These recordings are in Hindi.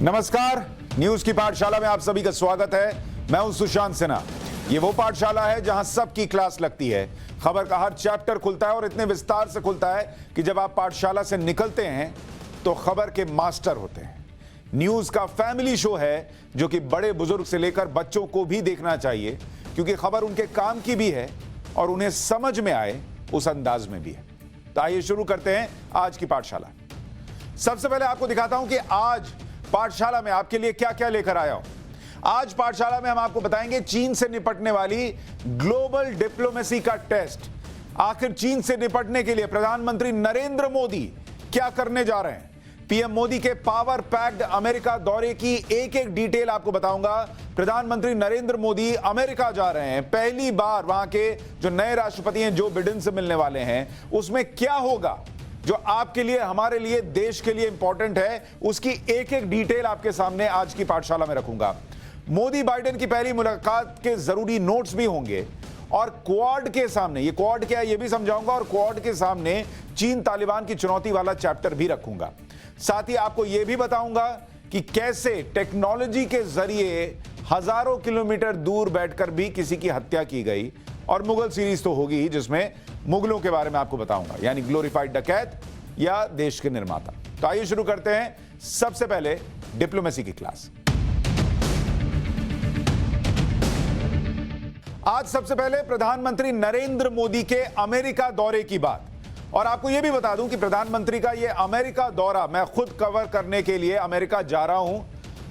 नमस्कार, न्यूज की पाठशाला में आप सभी का स्वागत है। मैं हूं सुशांत सिन्हा। ये वो पाठशाला है जहां सबकी क्लास लगती है। खबर का हर चैप्टर खुलता है और इतने विस्तार से खुलता है कि जब आप पाठशाला से निकलते हैं तो खबर के मास्टर होते हैं। न्यूज का फैमिली शो है जो कि बड़े बुजुर्ग से लेकर बच्चों को भी देखना चाहिए, क्योंकि खबर उनके काम की भी है और उन्हें समझ में आए उस अंदाज में भी है। तो आइए शुरू करते हैं आज की पाठशाला। सबसे पहले आपको दिखाता हूं कि आज पाठशाला में आपके लिए क्या क्या लेकर आया हूं। आज पाठशाला में हम आपको बताएंगे चीन से निपटने वाली ग्लोबल डिप्लोमेसी का टेस्ट। आखिर चीन से निपटने के लिए प्रधानमंत्री नरेंद्र मोदी क्या करने जा रहे हैं। पीएम मोदी के पावर पैक्ड अमेरिका दौरे की एक एक डिटेल आपको बताऊंगा। प्रधानमंत्री नरेंद्र मोदी अमेरिका जा रहे हैं, पहली बार वहां के जो नए राष्ट्रपति हैं जो बिडेन से मिलने वाले हैं, उसमें क्या होगा जो आपके लिए, हमारे लिए, देश के लिए इंपॉर्टेंट है, उसकी एक एक डिटेल आपके सामने आज की पाठशाला में रखूंगा। मोदी बाइडेन की पहली मुलाकात के जरूरी नोट्स भी होंगे और क्वाड के सामने, ये क्वाड क्या है ये भी समझाऊंगा, और क्वाड के सामने चीन तालिबान की चुनौती वाला चैप्टर भी रखूंगा। साथ ही आपको यह भी बताऊंगा कि कैसे टेक्नोलॉजी के जरिए हजारों किलोमीटर दूर बैठकर भी किसी की हत्या की गई। और मुगल सीरीज तो होगी ही जिसमें मुगलों के बारे में आपको बताऊंगा, यानी ग्लोरीफाइड डकैत या देश के निर्माता। तो आइए शुरू करते हैं सबसे पहले डिप्लोमेसी की क्लास। आज सबसे पहले प्रधानमंत्री नरेंद्र मोदी के अमेरिका दौरे की बात। और आपको यह भी बता दूं कि प्रधानमंत्री का यह अमेरिका दौरा मैं खुद कवर करने के लिए अमेरिका जा रहा हूं।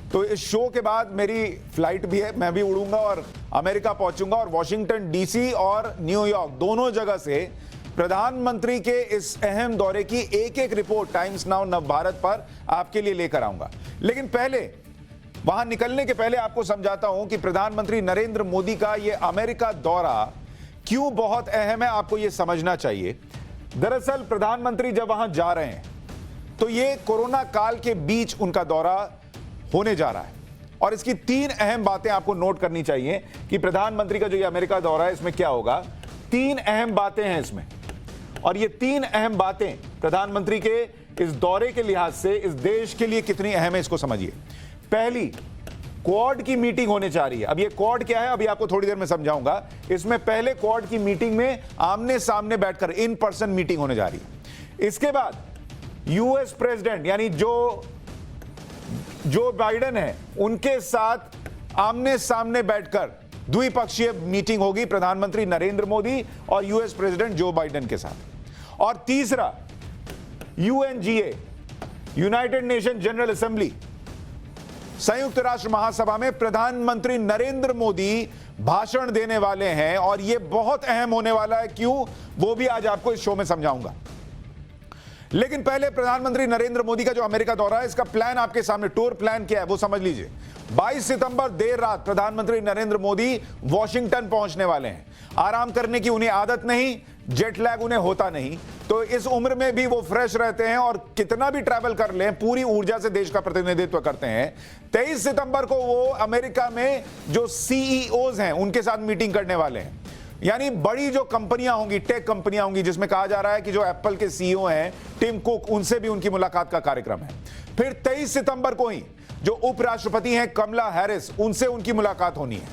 तो इस शो के बाद मेरी फ्लाइट भी है, मैं भी उड़ूंगा और अमेरिका पहुंचूंगा और वॉशिंगटन डीसी और न्यूयॉर्क दोनों जगह से प्रधानमंत्री के इस अहम दौरे की एक एक रिपोर्ट टाइम्स नाउ नवभारत पर आपके लिए लेकर आऊंगा। लेकिन पहले, वहां निकलने के पहले आपको समझाता हूं कि प्रधानमंत्री नरेंद्र मोदी का यह अमेरिका दौरा क्यों बहुत अहम है, आपको यह समझना चाहिए। दरअसल प्रधानमंत्री जब वहां जा रहे हैं तो यह कोरोना काल के बीच उनका दौरा होने जा रहा है और इसकी तीन अहम बातें आपको नोट करनी चाहिए कि प्रधानमंत्री का जो ये अमेरिका दौरा है इसमें क्या होगा। तीन अहम बातें हैं इसमें, और ये तीन अहम बातें प्रधानमंत्री के इस दौरे के लिहाज से इस देश के लिए कितनी अहम है इसको समझिए। पहली, क्वाड की मीटिंग होने जा रही है। अब ये क्वाड क्या है अभी आपको थोड़ी देर में समझाऊंगा। इसमें पहले क्वाड की मीटिंग में आमने सामने बैठकर इन पर्सन मीटिंग होने जा रही है। इसके बाद यूएस प्रेसिडेंट यानी जो बाइडेन है उनके साथ आमने सामने बैठकर द्विपक्षीय मीटिंग होगी प्रधानमंत्री नरेंद्र मोदी और यूएस प्रेसिडेंट जो बाइडेन के साथ। और तीसरा, UNGA United nation general assembly संयुक्त राष्ट्र महासभा में प्रधानमंत्री नरेंद्र मोदी भाषण देने वाले हैं और यह बहुत अहम होने वाला है। क्यों, वो भी आज आपको इस शो में समझाऊंगा। लेकिन पहले प्रधानमंत्री नरेंद्र मोदी का जो अमेरिका दौरा है इसका प्लान आपके सामने, टूर प्लान क्या है वो समझ लीजिए। 22 सितंबर देर रात प्रधानमंत्री नरेंद्र मोदी वॉशिंगटन पहुंचने वाले हैं। आराम करने की उन्हें आदत नहीं, जेट लैग उन्हें होता नहीं, तो इस उम्र में भी वो फ्रेश रहते हैं और कितना भी ट्रैवल कर लें पूरी ऊर्जा से देश का प्रतिनिधित्व करते हैं। 23 सितंबर को वो अमेरिका में जो सीईओज हैं उनके साथ मीटिंग करने वाले हैं, यानी बड़ी जो कंपनियां होंगी, टेक कंपनियां होंगी, जिसमें कहा जा रहा है कि जो एप्पल के सीईओ हैं टिम कुक, उनसे भी उनकी मुलाकात का कार्यक्रम है। फिर 23 सितंबर को ही जो उपराष्ट्रपति हैं कमला हैरिस, उनसे उनकी मुलाकात होनी है।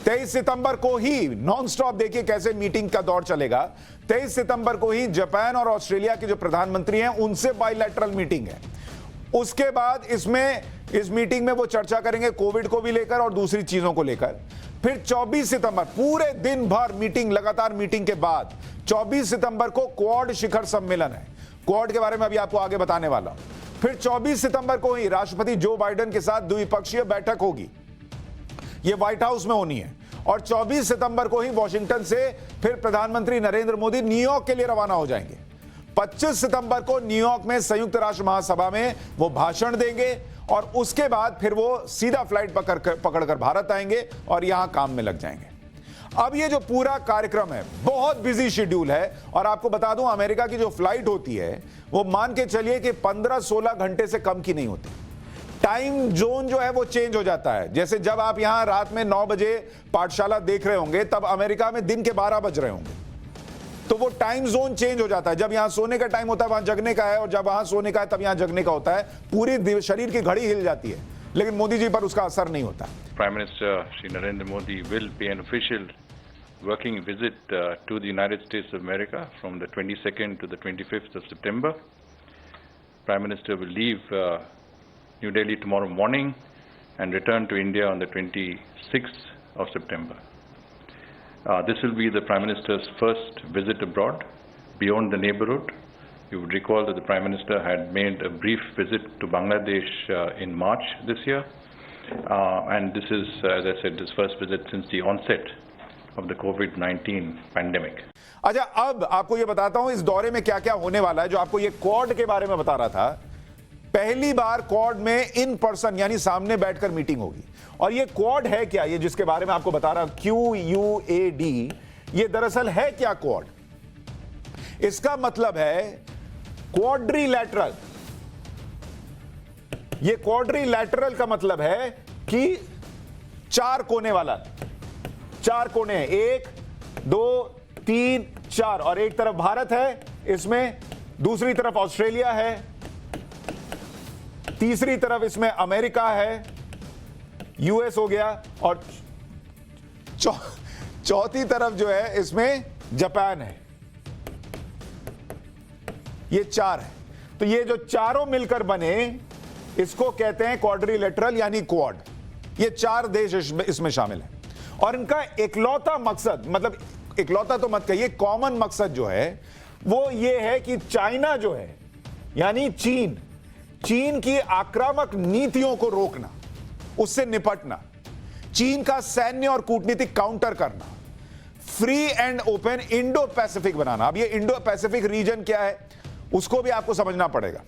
23 सितंबर को ही नॉन स्टॉप, देखिए कैसे मीटिंग का दौर चलेगा। 23 सितंबर को ही जापान और ऑस्ट्रेलिया के जो प्रधानमंत्री हैं उनसे बायलैटरल मीटिंग है। उसके बाद इस मीटिंग में वो चर्चा करेंगे कोविड को भी लेकर और दूसरी चीजों को लेकर। फिर 24 सितंबर पूरे दिन भर मीटिंग, लगातार मीटिंग के बाद 24 सितंबर को क्वाड शिखर सम्मेलन है। क्वाड के बारे में अभी आपको आगे बताने वाला हूं। फिर 24 सितंबर को ही राष्ट्रपति जो बाइडेन के साथ द्विपक्षीय बैठक होगी, यह व्हाइट हाउस में होनी है। और 24 सितंबर को ही वॉशिंगटन से फिर प्रधानमंत्री नरेंद्र मोदी न्यूयॉर्क के लिए रवाना हो जाएंगे। 25 सितंबर को न्यूयॉर्क में संयुक्त राष्ट्र महासभा में वो भाषण देंगे और उसके बाद फिर वो सीधा फ्लाइट पकड़कर भारत आएंगे और यहां काम में लग जाएंगे। अब ये जो पूरा कार्यक्रम है बहुत बिजी शेड्यूल है और आपको बता दूं अमेरिका की जो फ्लाइट होती है वो मान के चलिए कि 15-16 घंटे से कम की नहीं होती। टाइम जोन जो है वो चेंज हो जाता है। जैसे जब आप यहां रात में 9 बजे पाठशाला देख रहे होंगे तब अमेरिका में दिन के 12 बज रहे होंगे, तो वो टाइम जोन चेंज हो जाता है। जब यहां सोने का टाइम होता है वहां जगने का है और जब वहां सोने का है तब यहां जगने का होता है। पूरी शरीर की घड़ी हिल जाती है। लेकिन मोदी जी पर उसका असर नहीं होता। Prime Minister Shri Narendra Modi will pay an official working visit to the United States of America from the 22nd to the 25th of September. Prime Minister will leave New Delhi tomorrow morning and return to India on the 26th of September. This will be the Prime Minister's first visit abroad beyond the neighborhood. You would recall that the Prime Minister had made a brief visit to Bangladesh in March this year. And this is, as I said, his first visit since the onset of the COVID-19 pandemic. अच्छा, अब आपको ये बताता हूं इस दौरे में क्या क्या होने वाला है। जो आपको ये क्वाड के बारे में बता रहा था, पहली बार क्वाड में इन पर्सन यानी सामने बैठकर मीटिंग होगी। और ये क्वाड है क्या, ये जिसके बारे में आपको बता रहा QUAD, ये दरअसल है क्या क्वाड? इसका मतलब है क्वाड्रिलैटरल। ये क्वाड्रिलैटरल का मतलब है कि 4 कोने वाला, 4 कोने हैं, 1 2 3 4, और एक तरफ भारत है इसमें, दूसरी तरफ ऑस्ट्रेलिया है, तीसरी तरफ इसमें अमेरिका है, यूएस हो गया, और चौथी तरफ जो है इसमें जापान है। ये 4 है। तो ये जो चारों मिलकर बने इसको कहते हैं क्वाड्रिलेटरल यानी क्वाड। ये 4 देश इसमें शामिल हैं और इनका इकलौता मकसद, मतलब इकलौता तो मत कहिए, कॉमन मकसद जो है वो ये है कि चाइना जो है यानी चीन की आक्रामक नीतियों को रोकना, उससे निपटना, चीन का सैन्य और कूटनीतिक काउंटर करना, free and open Indo Pacific बनाना। अब ये इंडो पैसिफिक रीजन क्या है उसको भी आपको समझना पड़ेगा।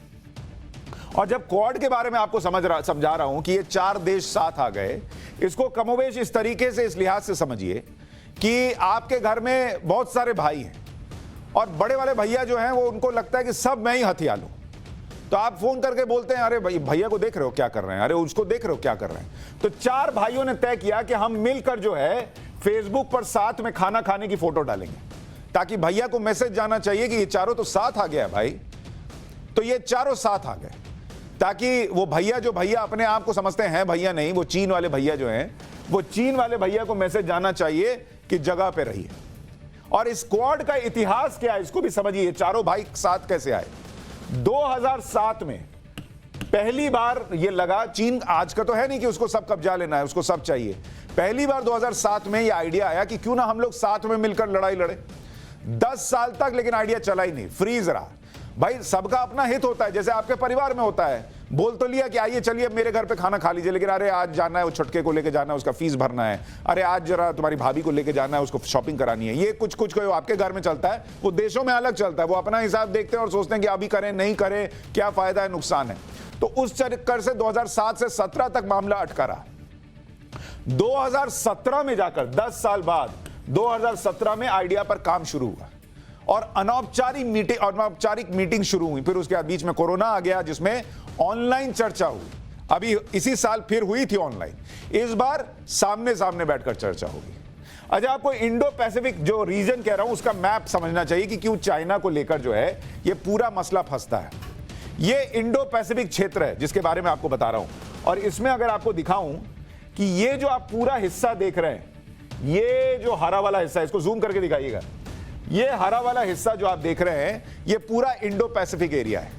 और जब क्वाड के बारे में आपको समझा रहा हूं कि ये 4 देश साथ आ गए, इसको कमोवेश इस तरीके से, इस लिहाज से समझिए कि आपके घर में बहुत सारे भाई हैं और बड़े वाले भैया जो हैं वो, उनको लगता है कि सब मैं ही हथिया लूं। तो आप फोन करके बोलते हैं, अरे भैया को देख रहे हो क्या कर रहे हैं, अरे उसको देख रहे हो क्या कर रहे हैं। तो 4 भाइयों ने तय किया कि हम मिलकर जो है फेसबुक पर साथ में खाना खाने की फोटो डालेंगे, ताकि भैया को मैसेज जाना चाहिए कि ये चारों तो साथ आ गया भाई। तो ये चारों साथ आ गए ताकि वो भैया, जो भैया अपने आप को समझते हैं भैया नहीं, वो चीन वाले भैया जो हैं, वो चीन वाले भैया को मैसेज जाना चाहिए कि जगह पे रहिए। और इस क्वाड का इतिहास क्या है इसको भी समझिए, चारों भाई साथ कैसे आए। 2007 में पहली बार ये लगा, चीन आज का तो है नहीं कि उसको सब कब्जा लेना है, उसको सब चाहिए। पहली बार 2007 में ये आइडिया आया कि क्यों ना हम लोग साथ में मिलकर लड़ाई लड़े। 10 साल तक लेकिन आइडिया चला ही नहीं, फ्रीज रहा। भाई सबका अपना हित होता है, जैसे आपके परिवार में होता है। बोल तो लिया कि आइए चलिए मेरे घर पे खाना खा लीजिए, लेकिन अरे आज जाना है, वो छुटके को लेके जाना है, उसका फीस भरना है, अरे आज जरा तुम्हारी भाभी को लेके जाना है, उसको शॉपिंग करानी है। ये कुछ कोई आपके घर में चलता है, वो देशों में अलग चलता है। वो अपना हिसाब देखते हैं और सोचते हैं कि अभी करें नहीं करें, क्या फायदा है नुकसान है। तो उस चक्कर से 2007 से 17 तक मामला अटका रहा। 2017 में जाकर 10 साल बाद 2017 में आइडिया पर काम शुरू हुआ और अनौपचारिक मीटिंग शुरू हुई। फिर उसके बाद बीच में कोरोना आ गया, जिसमें ऑनलाइन चर्चा हुई। अभी इसी साल फिर हुई थी ऑनलाइन, इस बार सामने सामने बैठकर चर्चा होगी। अच्छा, आपको इंडो पैसिफिक जो रीजन कह रहा हूं उसका मैप समझना चाहिए कि क्यों चाइना को लेकर जो है ये पूरा मसला फंसता है। ये इंडो पैसिफिक क्षेत्र है जिसके बारे में आपको बता रहा हूं। और इसमें अगर आपको दिखाऊं कि ये जो आप पूरा हिस्सा देख रहे हैं, ये जो हरा वाला हिस्सा है, इसको जूम करके दिखाइएगा। ये हरा वाला हिस्सा जो आप देख रहे हैं, ये पूरा इंडो पैसिफिक एरिया है,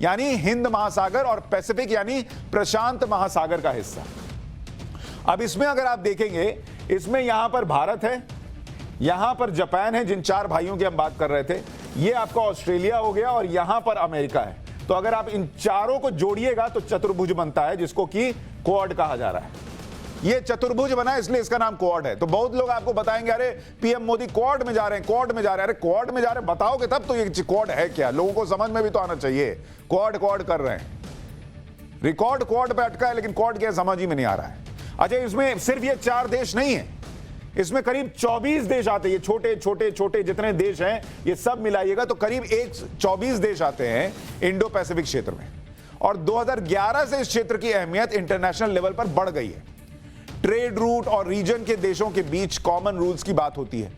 यानी हिंद महासागर, और पैसिफिक यानी प्रशांत महासागर का हिस्सा। अब इसमें अगर आप देखेंगे, इसमें यहां पर भारत है, यहां पर जापान है, जिन 4 भाइयों की हम बात कर रहे थे, ये आपका ऑस्ट्रेलिया हो गया, और यहां पर अमेरिका है। तो अगर आप इन चारों को जोड़िएगा तो चतुर्भुज बनता है, जिसको कि क्वाड कहा जा रहा है। ये चतुर्भुज बना है इसलिए इसका नाम क्वाड है। तो बहुत लोग आपको बताएंगे, अरे पीएम मोदी क्वाड में जा रहे हैं, क्वाड में जा रहे हैं। अरे क्वाड में जा रहे हैं बताओगे तब तो ये क्वाड है क्या, लोगों को समझ में भी तो आना चाहिए। क्वाड कर रहे हैं, रिकॉर्ड क्वाड पे अटका है, लेकिन क्वाड क्या समझ ही में नहीं आ रहा है। अच्छा, इसमें सिर्फ ये 4 देश नहीं है, इसमें करीब 24 देश आते हैं। ये छोटे छोटे छोटे जितने देश हैं, ये सब मिलाइएगा तो करीब 24 देश आते हैं इंडो पैसिफिक क्षेत्र में। और 2011 से इस क्षेत्र की अहमियत इंटरनेशनल लेवल पर बढ़ गई है। ट्रेड रूट और रीजन के देशों के बीच कॉमन रूल्स की बात होती है।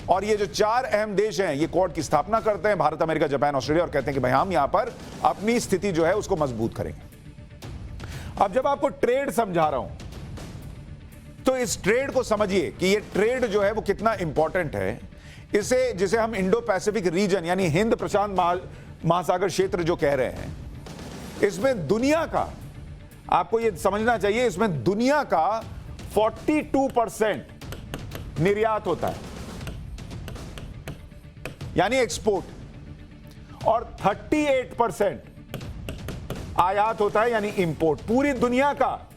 और ये जो 4 अहम देश हैं, ये क्वाड की स्थापना करते हैं, भारत, अमेरिका, जापान, ऑस्ट्रेलिया, और कहते हैं कि भाई हम यहां पर अपनी स्थिति जो है उसको मजबूत करेंगे। अब जब आपको ट्रेड समझा रहा हूं तो इस ट्रेड को समझिए कि ये ट्रेड जो है वो कितना इंपॉर्टेंट है। इसे जिसे हम इंडो पैसिफिक रीजन यानी हिंद प्रशांत महासागर क्षेत्र जो कह रहे हैं, इसमें दुनिया का, आपको ये समझना चाहिए, इसमें दुनिया का 42% निर्यात होता है यानी एक्सपोर्ट, और 38% आयात होता है यानी इंपोर्ट। पूरी दुनिया का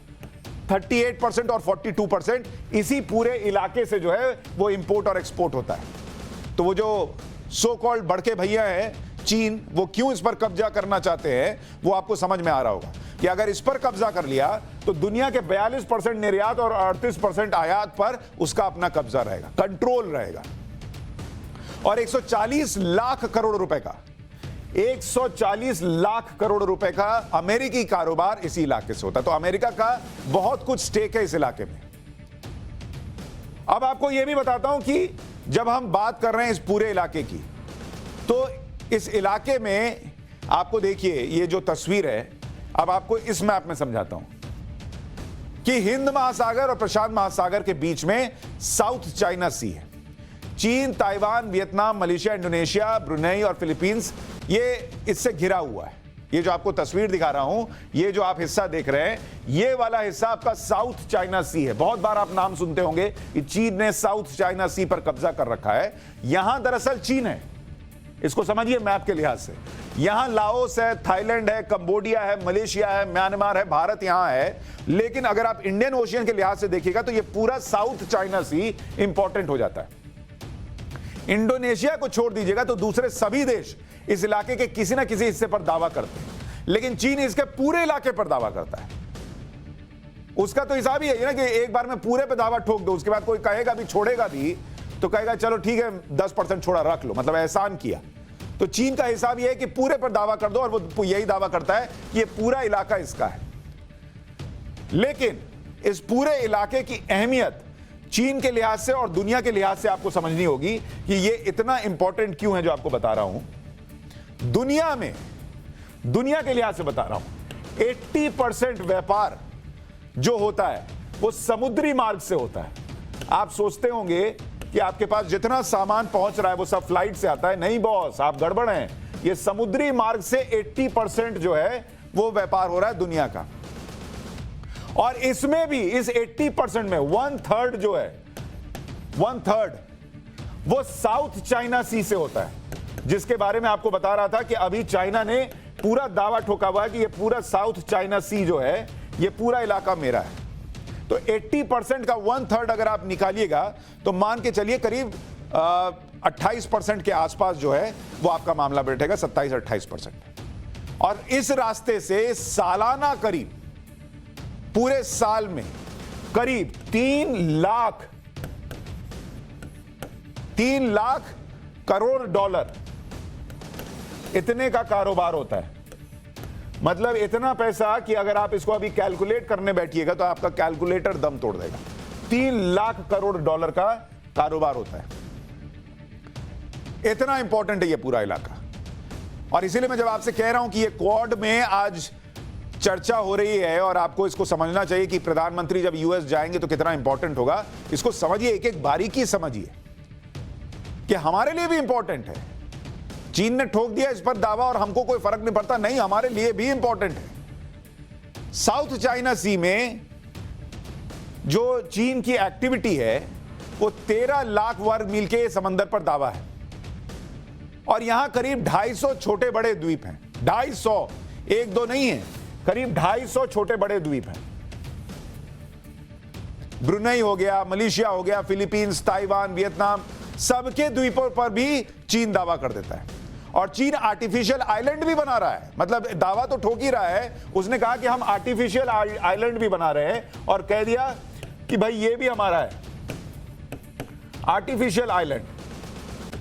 38% और 42% इसी पूरे इलाके से जो है वो इंपोर्ट और एक्सपोर्ट होता है। तो वो जो सो कॉल्ड बड़के भैया हैं चीन, वो क्यों इस पर कब्जा करना चाहते हैं वो आपको समझ में आ रहा होगा कि अगर इस पर कब्जा कर लिया तो दुनिया के 42% निर्यात और 38% आयात पर उसका अपना कब्जा रहेगा, कंट्रोल रहेगा। और 140 लाख करोड़ रुपए का 140 लाख करोड़ रुपए का अमेरिकी कारोबार इसी इलाके से होता है। तो अमेरिका का बहुत कुछ स्टेक है इस इलाके में। अब आपको यह भी बताता हूं कि जब हम बात कर रहे हैं इस पूरे इलाके की, तो इस इलाके में आपको देखिए ये जो तस्वीर है, अब आपको इस मैप में समझाता हूं कि हिंद महासागर और प्रशांत महासागर के बीच में साउथ चाइना सी है। चीन, Taiwan, Vietnam, Malaysia, Indonesia, Brunei और फिलीपींस ये इससे घिरा हुआ है। ये जो आपको तस्वीर दिखा रहा हूं, ये जो आप हिस्सा देख रहे हैं, ये वाला हिस्सा आपका साउथ चाइना सी है। बहुत बार आप नाम सुनते होंगे कि चीन ने साउथ चाइना सी पर कब्जा कर रखा है। यहां दरअसल चीन है, इसको समझिए मैप के लिहाज से। यहां लाओस है, थाईलैंड है, कंबोडिया है, मलेशिया है, म्यांमार है, भारत यहां है। लेकिन अगर आप इंडियन ओशियन के लिहाज से देखिएगा तो ये पूरा साउथ चाइना सी इंपॉर्टेंट हो जाता है। इंडोनेशिया को छोड़ दीजिएगा तो दूसरे सभी देश इस इलाके के किसी ना किसी हिस्से पर दावा करते हैं, लेकिन चीन इसके पूरे इलाके पर दावा करता है। उसका तो हिसाब ही है ना कि एक बार में पूरे पे दावा ठोक दो, उसके बाद कोई कहेगा भी, छोड़ेगा भी तो कहेगा चलो ठीक है 10% छोड़ा रख लो, मतलब एहसान किया। तो चीन का हिसाब यह है कि पूरे पर दावा कर दो, और वो यही दावा करता है कि ये पूरा इलाका इसका है। लेकिन इस पूरे इलाके की अहमियत चीन के लिहाज से और दुनिया के लिहाज से आपको समझनी होगी कि ये इतना इंपॉर्टेंट क्यों है। जो आपको बता रहा हूं, दुनिया में, दुनिया के लिहाज से बता रहा हूं, 80% व्यापार जो होता है वो समुद्री मार्ग से होता है। आप सोचते होंगे कि आपके पास जितना सामान पहुंच रहा है वो सब फ्लाइट से आता है। नहीं बॉस, आप गड़बड़ हैं। ये समुद्री मार्ग से 80% जो है वो व्यापार हो रहा है दुनिया का। और इसमें भी इस 80% में 1/3 जो है, 1/3 वो साउथ चाइना सी से होता है, जिसके बारे में आपको बता रहा था कि अभी चाइना ने पूरा दावा ठोका हुआ है कि ये पूरा साउथ चाइना सी जो है ये पूरा इलाका मेरा है। तो 80% का 1/3 अगर आप निकालिएगा तो मान के चलिए करीब 28% के आसपास जो है वो आपका मामला बैठेगा, 27-28%। और इस रास्ते से सालाना करीब, पूरे साल में करीब 3 लाख करोड़ डॉलर इतने का कारोबार होता है। मतलब इतना पैसा कि अगर आप इसको अभी कैलकुलेट करने बैठिएगा तो आपका कैलकुलेटर दम तोड़ देगा। 3 लाख करोड़ डॉलर का कारोबार होता है। इतना इंपॉर्टेंट है ये पूरा इलाका। और इसीलिए मैं जब आपसे कह रहा हूं कि ये क्वाड में आज चर्चा हो रही है और आपको इसको समझना चाहिए कि प्रधानमंत्री जब यूएस जाएंगे तो कितना इंपॉर्टेंट होगा, इसको समझिए, एक एक बारीकी समझिए कि हमारे लिए भी इंपॉर्टेंट है। चीन ने ठोक दिया इस पर दावा और हमको कोई फर्क नहीं पड़ता, नहीं, हमारे लिए भी इंपॉर्टेंट है। साउथ चाइना सी में जो चीन की एक्टिविटी है वो 13 लाख वर्ग मील के समंदर पर दावा है। और यहां करीब 250 छोटे बड़े द्वीप हैं। 250, एक दो नहीं है, करीब 250 छोटे बड़े द्वीप हैं। ब्रुनेई हो गया, मलेशिया हो गया, फिलीपींस, ताइवान, वियतनाम, सबके द्वीपों पर भी चीन दावा कर देता है। और चीन आर्टिफिशियल आइलैंड भी बना रहा है, मतलब दावा तो ठोक ही रहा है। उसने कहा कि हम आर्टिफिशियल आइलैंड भी बना रहे हैं और कह दिया कि भाई ये भी हमारा है। आर्टिफिशियल आइलैंड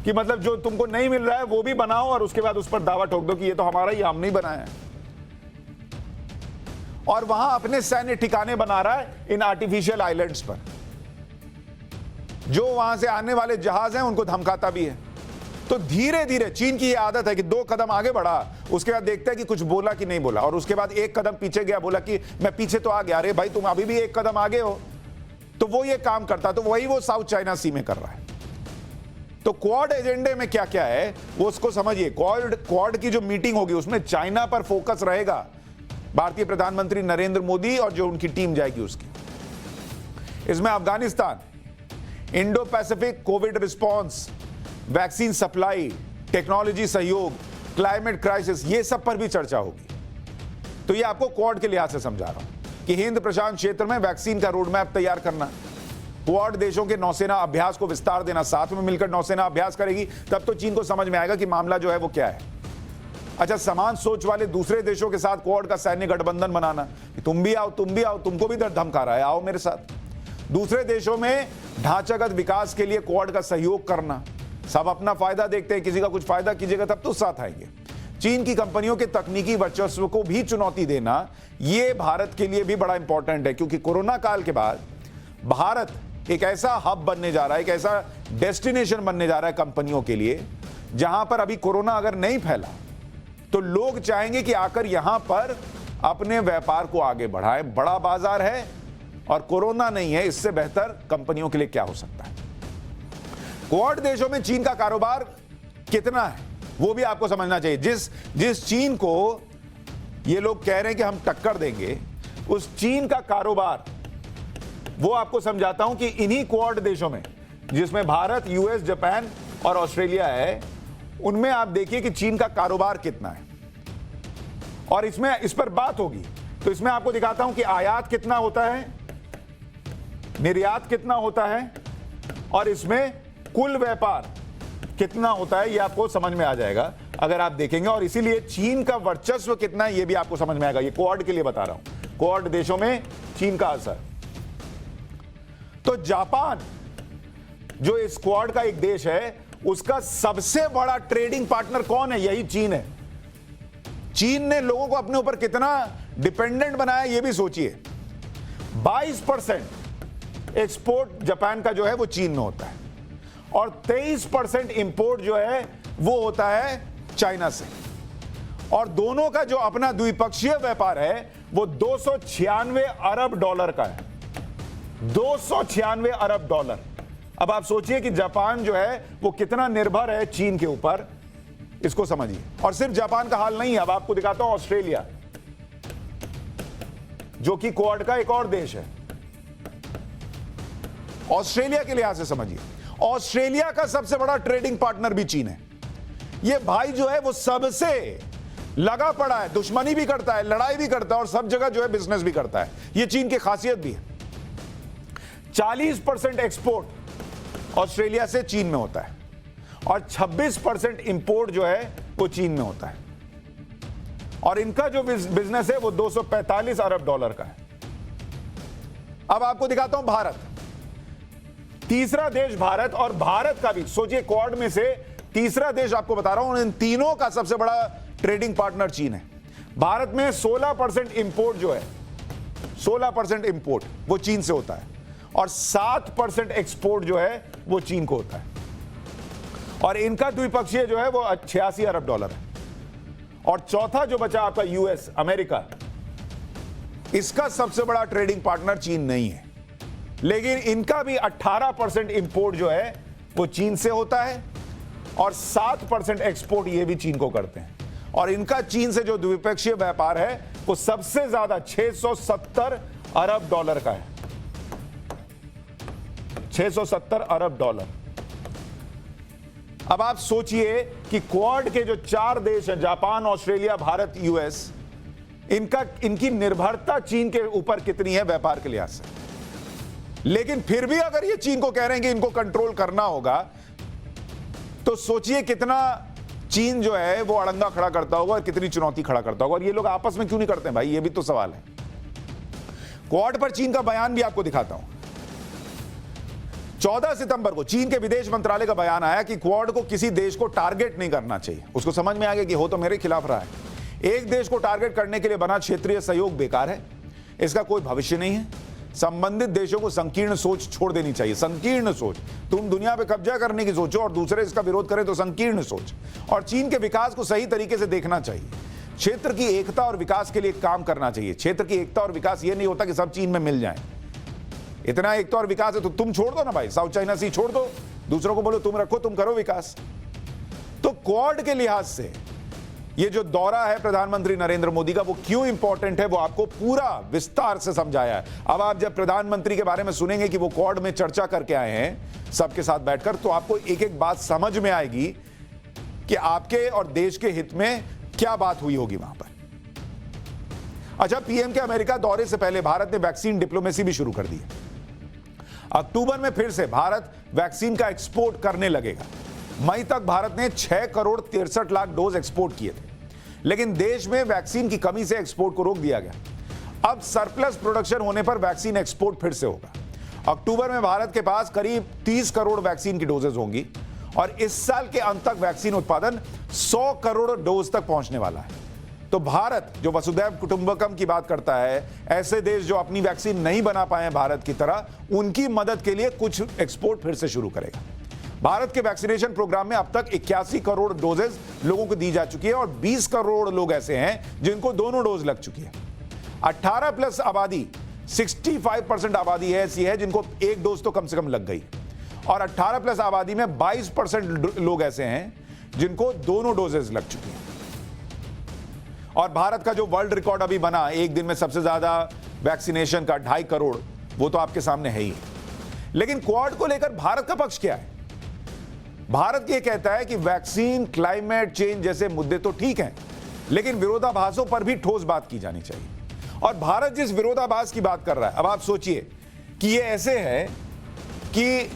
कि मतलब जो तुमको नहीं मिल रहा है वो भी बनाओ और उसके बाद उस पर दावा ठोक दो कि ये तो हमारा ही, हमने ही बनाया है। और वहां अपने सैन्य ठिकाने बना रहा है इन आर्टिफिशियल आइलैंड्स पर। जो वहां से आने वाले जहाज हैं उनको धमकाता भी है तो धीरे धीरे चीन की ये आदत है कि 2 कदम आगे बढ़ा, उसके बाद देखते हैं कि कुछ बोला कि नहीं बोला, और उसके बाद 1 कदम पीछे गया, बोला कि मैं पीछे तो आ गया, अरे भाई तुम अभी भी 1 कदम आगे हो। तो वो ये काम करता, तो वही वो साउथ चाइना सी में कर रहा है। तो क्वाड एजेंडे में क्या क्या है वो उसको समझिए। क्वाड की जो मीटिंग होगी उसमें चाइना पर फोकस रहेगा, भारतीय प्रधानमंत्री नरेंद्र मोदी और जो उनकी टीम जाएगी उसकी। इसमें Afghanistan, Indo Pacific Covid response, vaccine supply, technology सहयोग, क्लाइमेट क्राइसिस, ये सब पर भी चर्चा होगी। तो ये आपको क्वाड के लिहाज से समझा रहा हूं कि हिंद प्रशांत क्षेत्र में वैक्सीन का रोड मैप तैयार करना, क्वाड देशों के नौसेना अभ्यास को विस्तार देना, साथ में मिलकर नौसेना अभ्यास करेगी, तब तो चीन को समझ में आएगा कि मामला जो है वो क्या है। अच्छा, समान सोच वाले दूसरे देशों के साथ क्वाड का सैन्य गठबंधन बनाना, तुम भी आओ, तुमको भी डर धमका रहा है, आओ मेरे साथ। दूसरे देशों में ढांचागत विकास के लिए क्वाड का सहयोग करना, सब अपना फायदा देखते हैं, किसी का कुछ फायदा कीजिएगा तब तो साथ आएंगे। चीन की कंपनियों के तकनीकी वर्चस्व को भी चुनौती देना, यह भारत के लिए भी बड़ा इंपॉर्टेंट है, क्योंकि कोरोना काल के बाद भारत एक ऐसा हब बनने जा रहा है, एक ऐसा डेस्टिनेशन बनने जा रहा है कंपनियों के लिए, जहां पर अभी कोरोना अगर नहीं फैला तो लोग चाहेंगे कि आकर यहां पर अपने व्यापार को आगे बढ़ाएं। बड़ा बाजार है और कोरोना नहीं है, इससे बेहतर कंपनियों के लिए क्या हो सकता है। क्वाड देशों में चीन का कारोबार कितना है वो भी आपको समझना चाहिए। जिस चीन को ये लोग कह रहे हैं कि हम टक्कर देंगे, उस चीन का कारोबार वो आपको समझाता हूं कि इन्हीं क्वाड देशों में, जिसमें भारत, यूएस, जापान और ऑस्ट्रेलिया है, उनमें आप देखिए कि चीन का कारोबार कितना है। और इसमें इस पर बात होगी तो इसमें आपको दिखाता हूं कि आयात कितना होता है, निर्यात कितना होता है, और इसमें कुल व्यापार कितना होता है, ये आपको समझ में आ जाएगा अगर आप देखेंगे। और इसीलिए चीन का वर्चस्व कितना है ये भी आपको समझ में आएगा। ये क्वाड के लिए बता रहा हूं, क्वाड देशों में चीन का असर। तो जापान जो इस क्वाड का एक देश है, उसका सबसे बड़ा ट्रेडिंग पार्टनर कौन है? यही चीन है। चीन ने लोगों को अपने ऊपर कितना डिपेंडेंट बनाया ये भी सोचिए। 22% एक्सपोर्ट जापान का जो है वो चीन में होता है, और 23% इंपोर्ट जो है वो होता है चाइना से। और दोनों का जो अपना द्विपक्षीय व्यापार है वो 296 अरब डॉलर का है। 296 अरब डॉलर। अब आप सोचिए कि जापान जो है वो कितना निर्भर है चीन के ऊपर, इसको समझिए। और सिर्फ जापान का हाल नहीं है, अब आपको दिखाता हूं ऑस्ट्रेलिया, जो कि क्वाड का एक और देश है। ऑस्ट्रेलिया के लिहाज से समझिए, ऑस्ट्रेलिया का सबसे बड़ा ट्रेडिंग पार्टनर भी चीन है। ये भाई जो है वो सबसे लगा पड़ा है, दुश्मनी भी करता है, लड़ाई भी करता है, और सब जगह जो है बिजनेस भी करता है। ये चीन की खासियत भी है। 40% एक्सपोर्ट ऑस्ट्रेलिया से चीन में होता है, और 26% इंपोर्ट जो है वो चीन में होता है। और इनका जो बिजनेस है वो 245 अरब डॉलर का है। अब आपको दिखाता हूं भारत, तीसरा देश भारत। और भारत का भी सोचिए, क्वाड में से तीसरा देश आपको बता रहा हूं, इन तीनों का सबसे बड़ा ट्रेडिंग पार्टनर चीन है। भारत में 16% इंपोर्ट जो है, 16% इंपोर्ट वो चीन से होता है, और 7% एक्सपोर्ट जो है वो चीन को होता है। और इनका द्विपक्षीय जो है वो 86 अरब डॉलर है। और चौथा जो बचा आपका यूएस, अमेरिका, इसका सबसे बड़ा ट्रेडिंग पार्टनर चीन नहीं है, लेकिन इनका भी 18% इंपोर्ट जो है वो चीन से होता है, और 7% एक्सपोर्ट ये भी चीन को करते हैं। और इनका चीन से जो द्विपक्षीय व्यापार है वो सबसे ज्यादा 670 अरब डॉलर का है। 670 अरब डॉलर। अब आप सोचिए कि क्वाड के जो 4 देश हैं, जापान, ऑस्ट्रेलिया, भारत, यूएस, इनकी निर्भरता चीन के ऊपर कितनी है व्यापार के लिहाज से। लेकिन फिर भी अगर ये चीन को कह रहे हैं कि इनको कंट्रोल करना होगा, तो सोचिए कितना चीन जो है वो अड़ंगा खड़ा करता होगा और कितनी चुनौती खड़ा करता होगा। और ये लोग आपस में क्यों नहीं करते हैं भाई, ये भी तो सवाल है। क्वाड पर चीन का बयान भी आपको दिखाता हूं। 14 सितंबर को चीन के विदेश मंत्रालय का बयान आया कि क्वाड को किसी देश को टारगेट नहीं करना चाहिए। उसको समझ में आ गया कि हो तो मेरे खिलाफ रहा है। एक देश को टारगेट करने के लिए बना क्षेत्रीय सहयोग बेकार है, इसका कोई भविष्य नहीं है। संबंधित देशों को संकीर्ण सोच छोड़ देनी चाहिए। संकीर्ण सोच, तुम दुनिया पे कब्जा करने की सोचो और दूसरे इसका विरोध करें तो संकीर्ण सोच। और चीन के विकास को सही तरीके से देखना चाहिए। क्षेत्र की एकता और विकास के लिए काम करना चाहिए। क्षेत्र की एकता और विकास ये नहीं होता कि सब चीन में मिल जाए। इतना एकता और विकास है तो तुम छोड़ दो ना भाई, साउथ चाइना सी छोड़ दो, दूसरों को बोलो तुम रखो, तुम करो विकास। तो क्वाड के लिहाज से ये जो दौरा है प्रधानमंत्री नरेंद्र मोदी का, वो क्यों इंपॉर्टेंट है वो आपको पूरा विस्तार से समझाया है। अब आप जब प्रधानमंत्री के बारे में सुनेंगे कि वो क्वाड में चर्चा करके आए हैं सबके साथ बैठकर, तो आपको एक एक बात समझ में आएगी कि आपके और देश के हित में क्या बात हुई होगी वहां पर। अच्छा, पीएम के अमेरिका दौरे से पहले भारत ने वैक्सीन डिप्लोमेसी भी शुरू कर दी है। अक्टूबर में फिर से भारत वैक्सीन का एक्सपोर्ट करने लगेगा। मई तक भारत ने 6 करोड़ 63 लाख डोज एक्सपोर्ट किए थे, लेकिन देश में वैक्सीन की कमी से एक्सपोर्ट को रोक दिया गया। अब सरप्लस प्रोडक्शन होने पर वैक्सीन एक्सपोर्ट फिर से होगा। अक्टूबर में भारत के पास करीब 30 करोड़ वैक्सीन की डोजेज होंगी और इस साल के अंत तक वैक्सीन उत्पादन 100 करोड़ डोज तक पहुंचने वाला है। तो भारत जो वसुधैव कुटुंबकम की बात करता है, ऐसे देश जो अपनी वैक्सीन नहीं बना पाए हैं भारत की तरह, उनकी मदद के लिए कुछ एक्सपोर्ट फिर से शुरू करेगा। भारत के वैक्सीनेशन प्रोग्राम में अब तक 81 करोड़ डोजेज लोगों को दी जा चुकी है और 20 करोड़ लोग ऐसे हैं जिनको दोनों डोज लग चुकी है। 18 प्लस आबादी 65% आबादी ऐसी है जिनको एक डोज तो कम से कम लग गई और 18 प्लस आबादी में 22% लोग ऐसे हैं जिनको दोनों डोजेज लग चुकी हैं। और भारत का जो वर्ल्ड रिकॉर्ड अभी बना एक दिन में सबसे ज्यादा वैक्सीनेशन का 2.5 करोड़, वो तो आपके सामने है ही। लेकिन क्वाड को लेकर भारत का पक्ष क्या है? भारत ये कहता है कि वैक्सीन, क्लाइमेट चेंज जैसे मुद्दे तो ठीक हैं, लेकिन विरोधाभासों पर भी ठोस बात की जानी चाहिए। और भारत जिस विरोधाभास की बात कर रहा है, अब आप सोचिए कि ये ऐसे है कि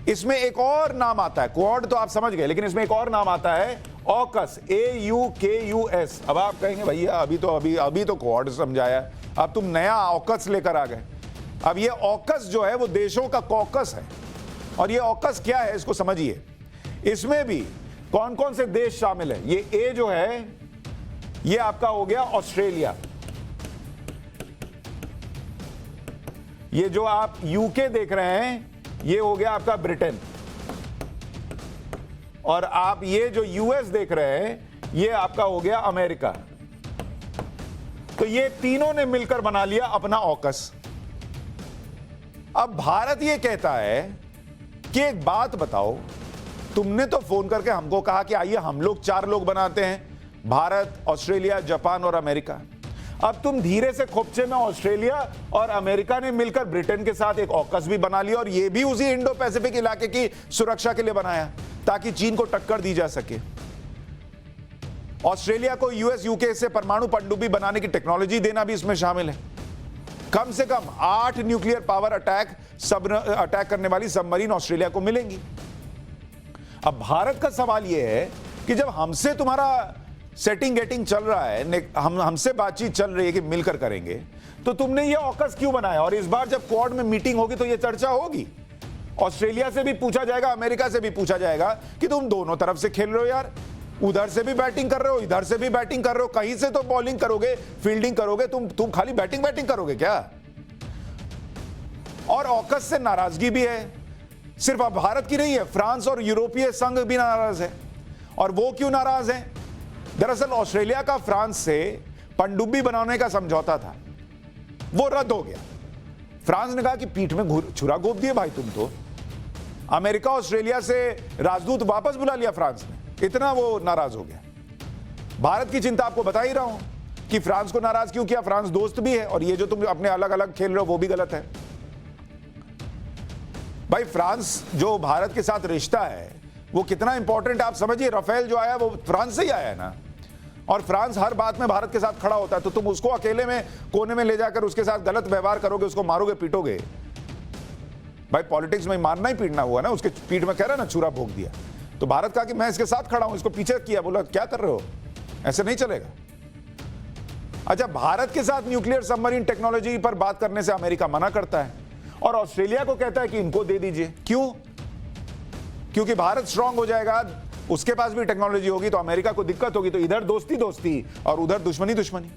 इसमें एक और नाम आता है, क्वाड तो आप समझ गए, लेकिन इसमें एक और नाम आता है ऑकस, AUKUS। अब आप कहेंगे भैया अभी तो क्वाड समझाया, अब तुम नया ऑकस लेकर आ गए। अब ये ऑकस जो है वो देशों का कॉकस है। और ये ऑकस क्या है इसको समझिए। इसमें भी कौन कौन से देश शामिल है? ये ए जो है ये आपका हो गया ऑस्ट्रेलिया, ये जो आप यूके देख रहे हैं ये हो गया आपका ब्रिटेन, और आप ये जो यूएस देख रहे हैं ये आपका हो गया अमेरिका। तो ये तीनों ने मिलकर बना लिया अपना ऑकस। अब भारत ये कहता है कि एक बात बताओ, तुमने तो फोन करके हमको कहा कि आइए हम लोग 4 लोग बनाते हैं, भारत, ऑस्ट्रेलिया, जापान और अमेरिका। अब तुम धीरे से खोपचे में ऑस्ट्रेलिया और अमेरिका ने मिलकर ब्रिटेन के साथ एक ऑकस भी बना लिया और ये भी उसी इंडो पैसिफिक इलाके की सुरक्षा के लिए बनाया ताकि चीन को टक्कर दी जा सके। ऑस्ट्रेलिया को यूएस, यूके से परमाणु पनडुब्बी बनाने की टेक्नोलॉजी देना भी इसमें शामिल है। कम से कम 8 न्यूक्लियर पावर अटैक करने वाली सबमरीन ऑस्ट्रेलिया को मिलेंगी। अब भारत का सवाल यह है कि जब हमसे तुम्हारा सेटिंग गेटिंग चल रहा है, हमसे बातचीत चल रही है कि मिलकर करेंगे, तो तुमने ये ऑकस क्यों बनाया? और इस बार जब क्वाड में मीटिंग होगी तो ये चर्चा होगी। ऑस्ट्रेलिया से भी पूछा जाएगा, अमेरिका से भी पूछा जाएगा कि तुम दोनों तरफ से खेल रहे हो यार, उधर से भी बैटिंग कर रहे हो, इधर से भी बैटिंग कर रहे हो, कहीं से तो बॉलिंग करोगे, फील्डिंग करोगे, तुम खाली बैटिंग करोगे क्या? और ऑकस से नाराजगी भी है, सिर्फ अब भारत की नहीं है, फ्रांस और यूरोपीय संघ भी नाराज है। और वो क्यों नाराज है? दरअसल ऑस्ट्रेलिया का फ्रांस से पनडुब्बी बनाने का समझौता था, वो रद्द हो गया। फ्रांस ने कहा कि पीठ में छुरा घोंप दिए भाई तुम तो। अमेरिका ऑस्ट्रेलिया से राजदूत वापस बुला लिया फ्रांस ने, इतना वो नाराज हो गया। भारत की चिंता आपको बता ही रहा हूं कि फ्रांस को नाराज क्यों किया। फ्रांस दोस्त भी है और ये जो तुम अपने अलग अलग खेल रहे हो वो भी गलत है भाई। फ्रांस जो भारत के साथ रिश्ता है वो कितना इंपॉर्टेंट आप समझिए। राफेल जो आया वो फ्रांस से ही आया है ना, और फ्रांस हर बात में भारत के साथ खड़ा होता है। तो तुम उसको अकेले में कोने में ले जाकर उसके साथ गलत व्यवहार करोगे, उसको मारोगे, पीटोगे। भाई पॉलिटिक्स में मारना ही पीटना हुआ ना, उसके पीठ में कह रहा ना छुरा भोंक दिया। तो भारत कहा कि मैं इसके साथ खड़ा हूं, इसको पीछे किया, बोला क्या कर रहे हो, ऐसे नहीं चलेगा। अच्छा, भारत के साथ न्यूक्लियर सबमरीन टेक्नोलॉजी पर बात करने से अमेरिका मना करता है और ऑस्ट्रेलिया को कहता है कि इनको दे दीजिए। क्यों? क्योंकि भारत स्ट्रांग हो जाएगा, उसके पास भी टेक्नोलॉजी होगी तो अमेरिका को दिक्कत होगी, तो इधर दोस्ती दोस्ती और उधर दुश्मनी दुश्मनी।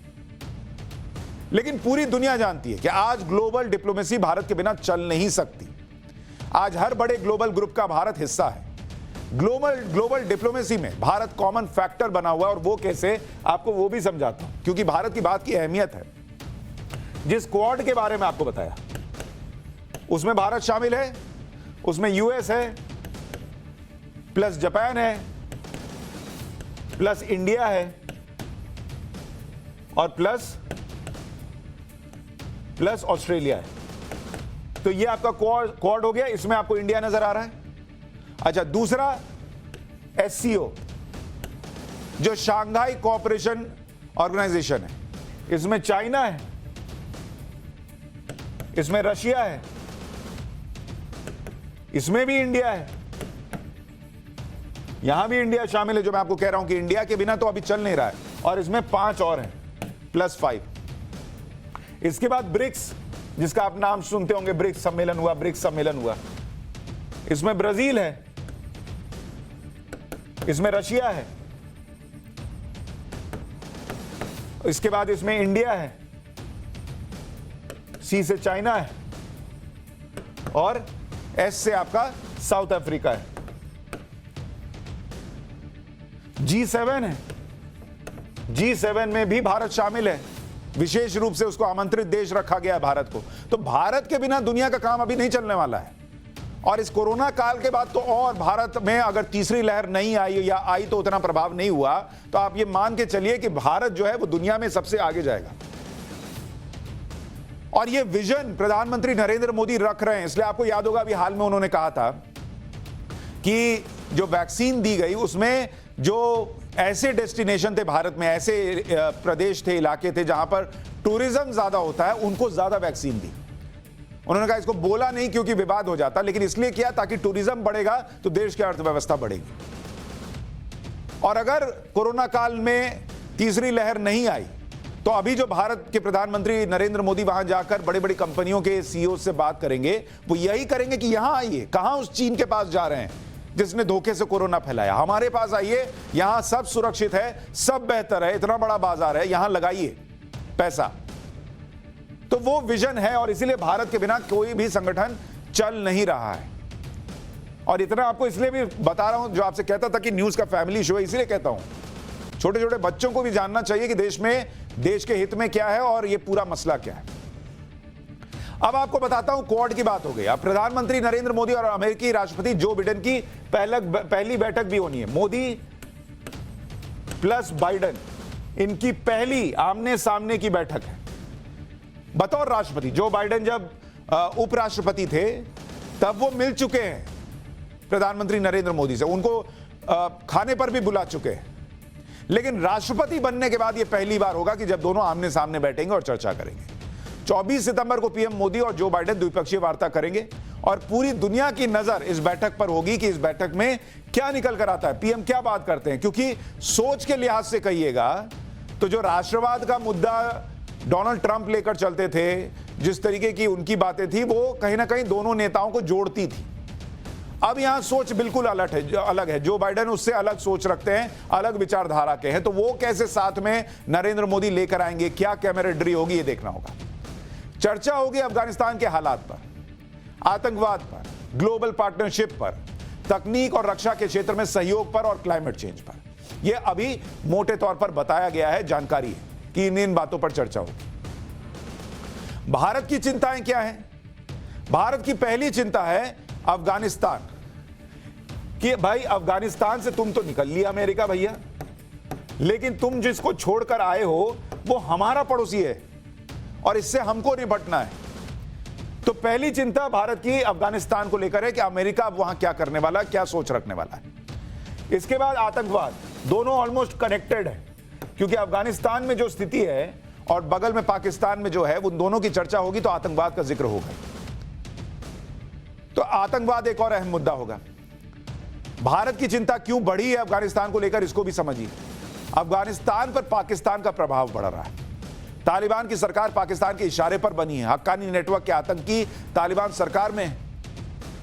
लेकिन पूरी दुनिया जानती है कि आज ग्लोबल डिप्लोमेसी भारत के बिना चल नहीं सकती। आज हर बड़े ग्लोबल ग्रुप का भारत हिस्सा है। ग्लोबल डिप्लोमेसी में भारत कॉमन फैक्टर बना हुआ है, और वो कैसे, आपको वो भी समझाता हूं, क्योंकि भारत की बात की अहमियत है। जिस क्वाड के बारे में आपको बताया, उसमें भारत शामिल है, उसमें यूएस है, प्लस जापान है, प्लस इंडिया है, और प्लस ऑस्ट्रेलिया है। तो ये आपका क्वाड हो गया। इसमें आपको इंडिया नजर आ रहा है। अच्छा, दूसरा एससीओ, जो शांघाई कोऑपरेशन ऑर्गेनाइजेशन है, इसमें चाइना है, इसमें रशिया है, इसमें भी इंडिया है, यहां भी इंडिया शामिल है, जो मैं आपको कह रहा हूं कि इंडिया के बिना तो अभी चल नहीं रहा है। और इसमें 5 और हैं, +5। इसके बाद ब्रिक्स, जिसका आप नाम सुनते होंगे, ब्रिक्स सम्मेलन हुआ। इसमें ब्राजील है, इसमें रशिया है, इसके बाद इसमें इंडिया है, सी से चाइना है, और एस से आपका साउथ अफ्रीका है। G7 है, G7 में भी भारत शामिल है। विशेष रूप से उसको आमंत्रित देश रखा गया है भारत को। तो भारत के बिना दुनिया का काम अभी नहीं चलने वाला है। और इस कोरोना काल के बाद तो और भारत में अगर तीसरी लहर नहीं आई, या आई तो उतना प्रभाव नहीं हुआ, तो आप ये मान के चलिए कि भारत जो है वो दुनिया में सबसे आगे जाएगा। और ये विजन प्रधानमंत्री नरेंद्र मोदी रख रहे हैं। इसलिए आपको याद होगा, अभी हाल में उन्होंने कहा था कि जो वैक्सीन दी गई, उसमें जो ऐसे डेस्टिनेशन थे भारत में, ऐसे प्रदेश थे, इलाके थे जहां पर टूरिज्म ज्यादा होता है, उनको ज्यादा वैक्सीन दी। उन्होंने कहा, इसको बोला नहीं क्योंकि विवाद हो जाता, लेकिन इसलिए किया ताकि टूरिज्म बढ़ेगा तो देश की अर्थव्यवस्था बढ़ेगी। और अगर कोरोना काल में तीसरी लहर नहीं आई, तो अभी जो भारत के प्रधानमंत्री नरेंद्र मोदी वहां जाकर बड़ी बड़ी कंपनियों के सीईओ से बात करेंगे, वो यही करेंगे कि यहां आइए। कहां उस चीन के पास जा रहे हैं जिसने धोखे से कोरोना फैलाया? हमारे पास आइए, यहां सब सुरक्षित है, सब बेहतर है, इतना बड़ा बाजार है, यहां लगाइए पैसा। तो वो विजन है, और इसीलिए भारत के बिना कोई भी संगठन चल नहीं रहा है। और इतना आपको इसलिए भी बता रहा हूं, जो आपसे कहता था कि न्यूज का फैमिली शो है, इसलिए कहता हूं, छोटे छोटे बच्चों को भी जानना चाहिए कि देश में, देश के हित में क्या है और ये पूरा मसला क्या है। अब आपको बताता हूं, क्वाड की बात हो गई। अब प्रधानमंत्री नरेंद्र मोदी और अमेरिकी राष्ट्रपति जो बाइडेन की पहली बैठक भी होनी है। मोदी प्लस बाइडेन, इनकी पहली आमने सामने की बैठक है बतौर राष्ट्रपति। जो बाइडेन जब उपराष्ट्रपति थे, तब वो मिल चुके हैं प्रधानमंत्री नरेंद्र मोदी से, उनको खाने पर भी बुला चुके हैं। लेकिन राष्ट्रपति बनने के बाद यह पहली बार होगा कि जब दोनों आमने सामने बैठेंगे और चर्चा करेंगे। 24 सितंबर को पीएम मोदी और जो बाइडेन द्विपक्षीय वार्ता करेंगे, और पूरी दुनिया की नजर इस बैठक पर होगी कि इस बैठक में क्या निकल कर आता है, पीएम क्या बात करते हैं। क्योंकि सोच के लिहाज से कहिएगा तो जो राष्ट्रवाद का मुद्दा डोनाल्ड ट्रंप लेकर चलते थे, जिस तरीके की उनकी बातें थी, वो कहीं ना कहीं दोनों नेताओं को जोड़ती थी। अब यहां सोच बिल्कुल अलग है। जो बाइडेन उससे अलग सोच रखते हैं, अलग विचारधारा के हैं, तो वो कैसे साथ में नरेंद्र मोदी लेकर आएंगे, क्या कैमरेडरी होगी, ये देखना होगा। चर्चा होगी अफगानिस्तान के हालात पर, आतंकवाद पर, ग्लोबल पार्टनरशिप पर, तकनीक और रक्षा के क्षेत्र में सहयोग पर, और क्लाइमेट चेंज पर। यह अभी मोटे तौर पर बताया गया है, जानकारी है कि इन बातों पर चर्चा होगी। भारत की चिंताएं क्या हैं? भारत की पहली चिंता है अफगानिस्तान, कि भाई अफगानिस्तान से तुम तो निकल लिया अमेरिका भैया, लेकिन तुम जिसको छोड़कर आए हो वो हमारा पड़ोसी है और इससे हमको निपटना है। तो पहली चिंता भारत की अफगानिस्तान को लेकर है कि अमेरिका अब वहां क्या करने वाला है, क्या सोच रखने वाला है। इसके बाद आतंकवाद, दोनों ऑलमोस्ट कनेक्टेड है, क्योंकि अफगानिस्तान में जो स्थिति है और बगल में पाकिस्तान में जो है, उन दोनों की चर्चा होगी तो आतंकवाद का जिक्र होगा। तो आतंकवाद एक और अहम मुद्दा होगा। भारत की चिंता क्यों बढ़ी है अफगानिस्तान को लेकर, इसको भी समझिए। अफगानिस्तान पर पाकिस्तान का प्रभाव बढ़ रहा है। तालिबान की सरकार पाकिस्तान के इशारे पर बनी है, हक्कानी नेटवर्क के आतंकी तालिबान सरकार में है।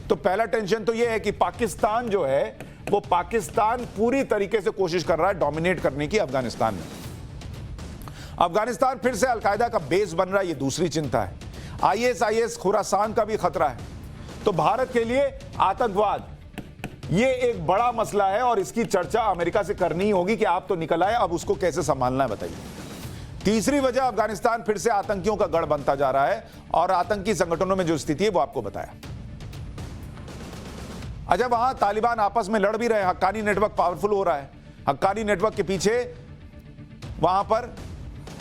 तो पहला टेंशन तो यह है कि पाकिस्तान जो है, वो पाकिस्तान पूरी तरीके से कोशिश कर रहा है डोमिनेट करने की अफगानिस्तान में। अफगानिस्तान फिर से अलकायदा का बेस बन रहा है, ये दूसरी चिंता है। आईएसआईएस खुरासान का भी खतरा है। तो भारत के लिए आतंकवाद ये एक बड़ा मसला है और इसकी चर्चा अमेरिका से करनी होगी कि आप तो निकल आए, अब उसको कैसे संभालना है बताइए। तीसरी वजह, अफगानिस्तान फिर से आतंकियों का गढ़ बनता जा रहा है और आतंकी संगठनों में जो स्थिति है वो आपको बताया। अच्छा, वहां तालिबान आपस में लड़ भी रहे हैं, हक्कानी नेटवर्क पावरफुल हो रहा है। हक्कानी नेटवर्क के पीछे वहां पर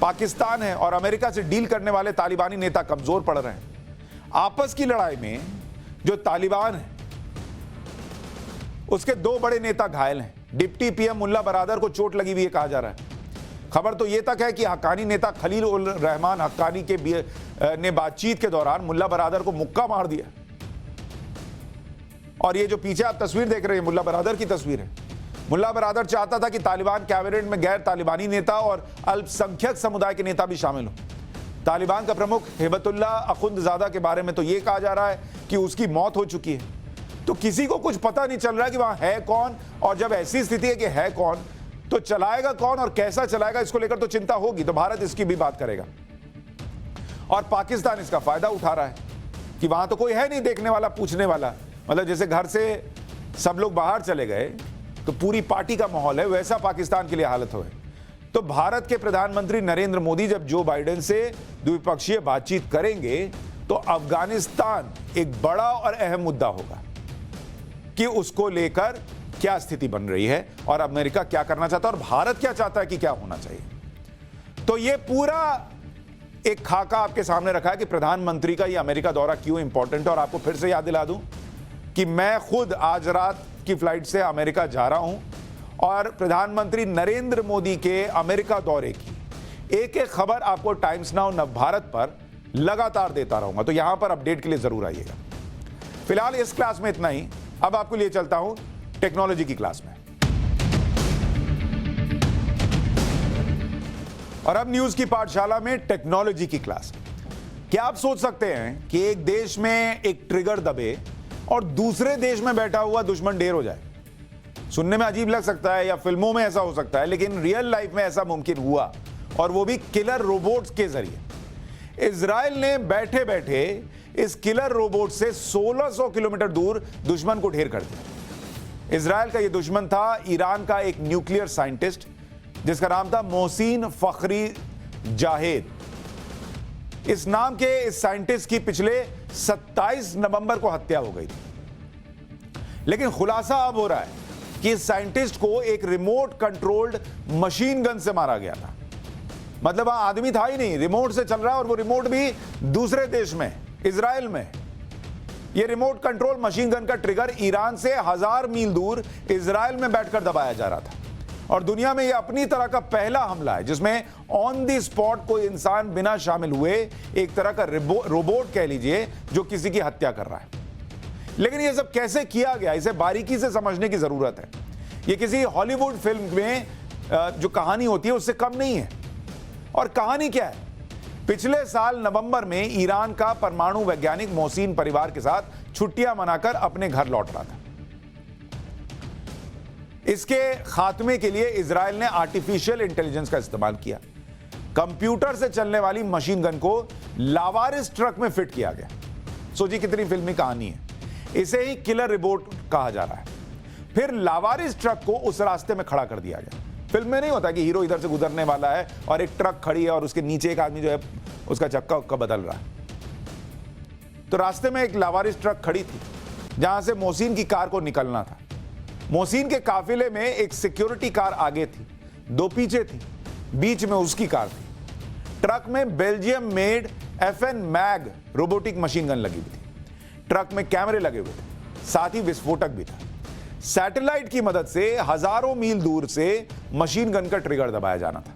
पाकिस्तान है और अमेरिका से डील करने वाले तालिबानी नेता कमजोर पड़ रहे हैं। आपस की लड़ाई में जो तालिबान है उसके दो बड़े नेता घायल हैं। डिप्टी पीएम मुल्ला बरादर को चोट लगी हुई है कहा जा रहा है। खबर तो यह तक है कि हक्कानी नेता खलील उल रहमान हक्कानी ने बातचीत के दौरान मुल्ला बरादर को मुक्का मार दिया। और ये जो पीछे आप तस्वीर देख रहे हैं मुल्ला बरादर की तस्वीर है। मुल्ला बरादर चाहता था कि तालिबान कैबिनेट में गैर तालिबानी नेता और अल्पसंख्यक समुदाय के नेता भी शामिल हो। तालिबान का प्रमुख हिबतुल्ला अखुंदजादा के बारे में तो यह कहा जा रहा है कि उसकी मौत हो चुकी है। तो किसी को कुछ पता नहीं चल रहा है कि वहां है कौन, और जब ऐसी स्थिति है कि है कौन तो चलाएगा कौन और कैसा चलाएगा, इसको लेकर तो चिंता होगी। तो भारत इसकी भी बात करेगा और पाकिस्तान इसका फायदा उठा रहा है कि वहां तो कोई है नहीं देखने वाला, पूछने वाला। मतलब जैसे घर से सब लोग बाहर चले गए तो पूरी पार्टी का माहौल है, वैसा पाकिस्तान के लिए हालत हो। तो भारत के प्रधानमंत्री नरेंद्र मोदी जब जो बाइडेन से द्विपक्षीय बातचीत करेंगे तो अफगानिस्तान एक बड़ा और अहम मुद्दा होगा कि उसको लेकर क्या स्थिति बन रही है और अमेरिका क्या करना चाहता है और भारत क्या चाहता है कि क्या होना चाहिए। तो ये पूरा एक खाका आपके सामने रखा है कि प्रधानमंत्री का ये अमेरिका दौरा क्यों इंपॉर्टेंट है। और आपको फिर से याद दिला दूं कि मैं खुद आज रात की फ्लाइट से अमेरिका जा रहा हूं और प्रधानमंत्री नरेंद्र मोदी के अमेरिका दौरे की एक एक खबर आपको टाइम्स नाउ नवभारत पर लगातार देता रहूंगा। तो यहां पर अपडेट के लिए जरूर आइएगा। फिलहाल इस क्लास में इतना ही। अब आपको लिए चलता हूं टेक्नोलॉजी की क्लास में। और अब न्यूज की पाठशाला में टेक्नोलॉजी की क्लास। क्या आप सोच सकते हैं कि एक देश में एक ट्रिगर दबे और दूसरे देश में बैठा हुआ दुश्मन ढेर हो जाए? सुनने में अजीब लग सकता है या फिल्मों में ऐसा हो सकता है, लेकिन रियल लाइफ में ऐसा मुमकिन हुआ, और वो भी किलर रोबोट्स के जरिए। इजराइल ने बैठे बैठे इस किलर रोबोट से 1600 किलोमीटर दूर दुश्मन को ढेर कर दिया। इजराइल का यह दुश्मन था ईरान का एक न्यूक्लियर साइंटिस्ट जिसका नाम था मोहसिन फखरी जाहेद। इस नाम के इस साइंटिस्ट की पिछले 27 नवंबर को हत्या हो गई थी। लेकिन खुलासा अब हो रहा है कि इस साइंटिस्ट को एक रिमोट कंट्रोल्ड मशीन गन से मारा गया था। मतलब वहां आदमी था ही नहीं, रिमोट से चल रहा है, और वो रिमोट भी दूसरे देश में, इजराइल में। यह रिमोट कंट्रोल मशीन गन का ट्रिगर ईरान से 1000 मील दूर इजराइल में बैठकर दबाया जा रहा था। और दुनिया में यह अपनी तरह का पहला हमला है जिसमें ऑन द स्पॉट कोई इंसान बिना शामिल हुए एक तरह का रोबोट कह लीजिए जो किसी की हत्या कर रहा है। लेकिन यह सब कैसे किया गया, इसे बारीकी से समझने की जरूरत है। यह किसी हॉलीवुड फिल्म में जो कहानी होती है उससे कम नहीं है। और कहानी क्या है? पिछले साल नवंबर में ईरान का परमाणु वैज्ञानिक मोहसिन परिवार के साथ छुट्टियां मनाकर अपने घर लौट रहा था। इसके खात्मे के लिए इजराइल ने आर्टिफिशियल इंटेलिजेंस का इस्तेमाल किया। कंप्यूटर से चलने वाली मशीन गन को लावारिस ट्रक में फिट किया गया। सोचिए कितनी फिल्मी कहानी है। इसे ही किलर रोबोट कहा जा रहा है। फिर लावारिस ट्रक को उस रास्ते में खड़ा कर दिया गया। फिल्म में नहीं होता कि हीरो इधर से गुजरने वाला है और एक ट्रक खड़ी है और उसके नीचे एक आदमी जो है उसका चक्का उक्का बदल रहा है। तो रास्ते में एक लावारिस ट्रक खड़ी थी जहां से मोहसिन की कार को निकलना था। मोहसिन के काफिले में एक सिक्योरिटी कार आगे थी, 2 पीछे थी, बीच में उसकी कार थी। ट्रक में Belgium made FN MAG robotic machine gun लगी हुई थी। ट्रक में कैमरे लगे हुए थे, साथ ही विस्फोटक भी था। सैटेलाइट की मदद से हजारों मील दूर से मशीन गन का ट्रिगर दबाया जाना था।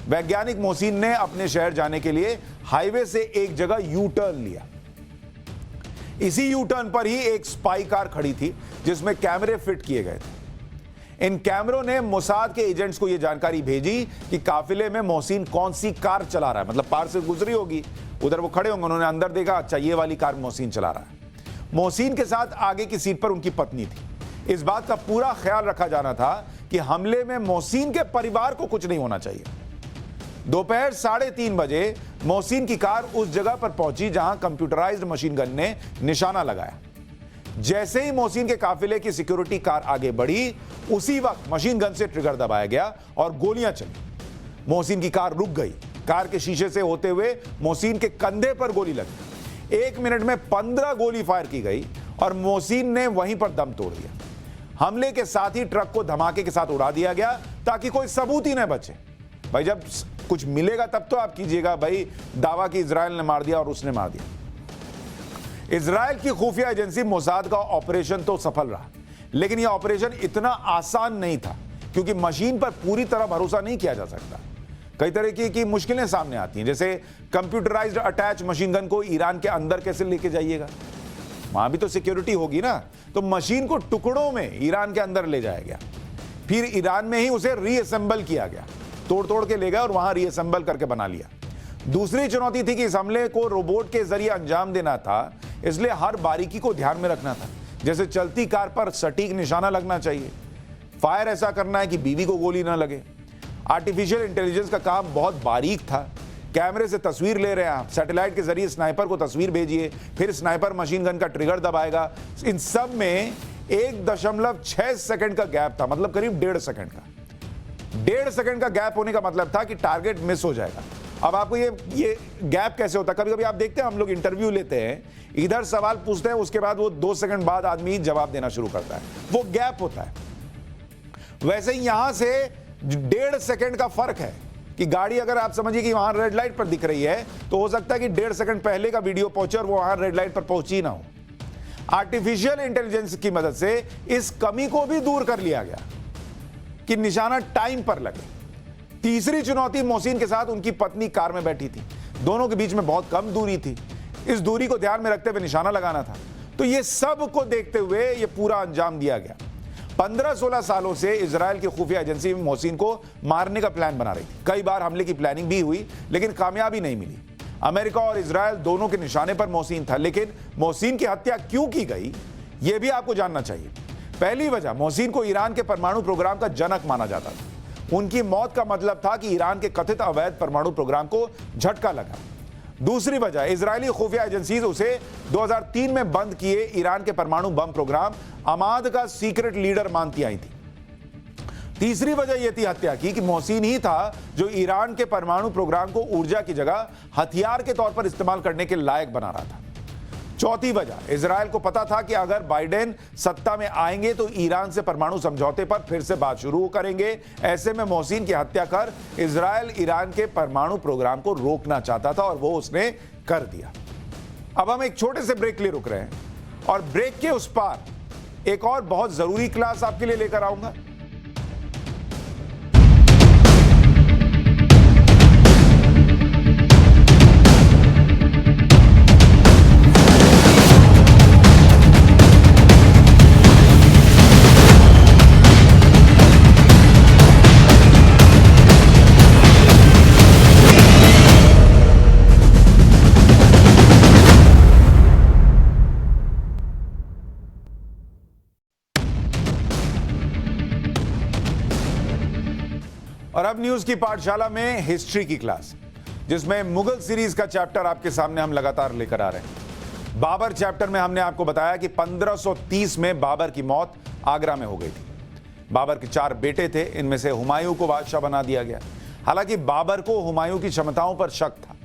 वैज्ञानिक मोहसिन ने अपने शहर जाने के लिए हाईवे से एक जगह यू टर्न लिया। इसी यू टर्न पर ही एक स्पाई कार खड़ी थी जिसमें कैमरे फिट किए गए थे। इन कैमरों ने मोसाद के एजेंट्स को यह जानकारी भेजी कि काफिले में मोहसिन कौन सी कार चला रहा है। मतलब पार से गुजरी होगी, उधर वो खड़े होंगे, उन्होंने अंदर देखा, अच्छा ये वाली कार मोहसिन चला रहा है। मोहसिन के साथ आगे की सीट पर उनकी पत्नी थी। इस बात का पूरा ख्याल रखा जाना था कि हमले में मोहसिन के परिवार को कुछ नहीं होना चाहिए। दोपहर 3:30 बजे मोहसिन की कार उस जगह पर पहुंची जहां कंप्यूटराइज्ड मशीन गन ने निशाना लगाया। जैसे ही मोहसिन के काफिले की सिक्योरिटी कार आगे बढ़ी, उसी वक्त मशीन गन से ट्रिगर दबाया गया और गोलियां चली। मोहसिन की कार रुक गई। कार के शीशे से होते हुए मोहसिन के कंधे पर गोली लगी। 1 मिनट में 15 गोली फायर की गई और मोहसिन ने वहीं पर दम तोड़ दिया। हमले के साथ ही ट्रक को धमाके के साथ उड़ा दिया गया ताकि कोई सबूत ही न बचे। भाई जब कुछ मिलेगा तब तो आप कीजिएगा भाई दावा कि इजराइल ने मार दिया और उसने मार दिया। इजराइल की खुफिया एजेंसी मोसाद का ऑपरेशन तो सफल रहा, लेकिन यह ऑपरेशन इतना आसान नहीं था क्योंकि मशीन पर पूरी तरह भरोसा नहीं किया जा सकता। कई तरह की मुश्किलें सामने आती हैं, जैसे कंप्यूटराइज्ड अटैच मशीन गन को ईरान के अंदर कैसे लेके जाइएगा, वहां भी तो सिक्योरिटी होगी ना। तो मशीन को टुकड़ों में ईरान के अंदर ले जाया गया, फिर ईरान में ही उसे रीअसेंबल किया गया, तोड़ तोड़ के ले गया और वहां रीअसेंबल करके बना लिया। दूसरी चुनौती थी कि इस हमले को रोबोट के जरिए अंजाम देना था, इसलिए हर बारीकी को ध्यान में रखना था। जैसे चलती कार पर सटीक निशाना लगना चाहिए, फायर ऐसा करना है कि बीवी को गोली ना लगे। आर्टिफिशियल इंटेलिजेंस का काम बहुत बारीक था। कैमरे से तस्वीर ले रहे हैं आप, सैटेलाइट के जरिए स्नाइपर को तस्वीर भेजिए, फिर स्नाइपर मशीन गन का ट्रिगर दबाएगा। इन सब में 1.6 सेकंड का गैप था, मतलब करीब 1.5 सेकंड का। 1.5 सेकंड का गैप होने का मतलब था कि टारगेट मिस हो जाएगा। अब आपको ये गैप कैसे होता है? कभी कभी आप देखते हैं हम लोग इंटरव्यू लेते हैं, इधर सवाल पूछते हैं, उसके बाद वो 2 सेकंड बाद आदमी जवाब देना शुरू करता है, वो गैप होता है। वैसे ही यहां से 1.5 सेकंड का फर्क है कि गाड़ी अगर आप समझिए कि वहां रेड लाइट पर दिख रही है तो हो सकता है कि 1.5 सेकंड पहले का वीडियो पहुंचे और वो वहां रेड लाइट पर पहुंची ना हो। आर्टिफिशियल इंटेलिजेंस की मदद से इस कमी को भी दूर कर लिया गया कि निशाना टाइम पर लगे। तीसरी चुनौती, मोहसिन के साथ उनकी पत्नी कार में बैठी थी, दोनों के बीच में बहुत कम दूरी थी। इस दूरी को ध्यान में रखते हुए निशाना लगाना था। तो ये सब को देखते हुए ये पूरा अंजाम दिया गया। 15-16 सालों से इजराइल की खुफिया एजेंसी मोहसिन को मारने का प्लान बना रही थी। कई बार हमले की प्लानिंग भी हुई, लेकिन कामयाबी नहीं मिली। अमेरिका और इजराइल दोनों के निशाने पर मोहसिन था, लेकिन मोहसिन की हत्या क्यों की गई, यह भी आपको जानना चाहिए। पहली वजह, मोहसिन को ईरान के परमाणु प्रोग्राम का जनक माना जाता था। उनकी मौत का मतलब था कि ईरान के कथित अवैध परमाणु प्रोग्राम को झटका लगा। दूसरी वजह, इजरायली खुफिया एजेंसीज उसे 2003 में बंद किए ईरान के परमाणु बम प्रोग्राम अमाद का सीक्रेट लीडर मानती आई थी। तीसरी वजह यह थी हत्या की कि मोहसिन ही था जो ईरान के परमाणु प्रोग्राम को ऊर्जा की जगह हथियार के तौर पर इस्तेमाल करने के लायक बना रहा था। चौथी वजह, इजराइल को पता था कि अगर बाइडेन सत्ता में आएंगे तो ईरान से परमाणु समझौते पर फिर से बात शुरू करेंगे। ऐसे में मोहसिन की हत्या कर इजराइल ईरान के परमाणु प्रोग्राम को रोकना चाहता था और वो उसने कर दिया। अब हम एक छोटे से ब्रेक के लिए रुक रहे हैं और ब्रेक के उस पार एक और बहुत जरूरी क्लास आपके लिए लेकर आऊंगा। और अब न्यूज की पाठशाला में हिस्ट्री की क्लास, जिसमें मुगल सीरीज का चैप्टर आपके सामने हम लगातार लेकर आ रहे हैं। बाबर चैप्टर में हमने आपको बताया कि 1530 में बाबर की मौत आगरा में हो गई थी। बाबर के 4 बेटे थे, इनमें से हुमायूं को बादशाह बना दिया गया। हालांकि बाबर को हुमायूं की क्षमताओं पर शक था,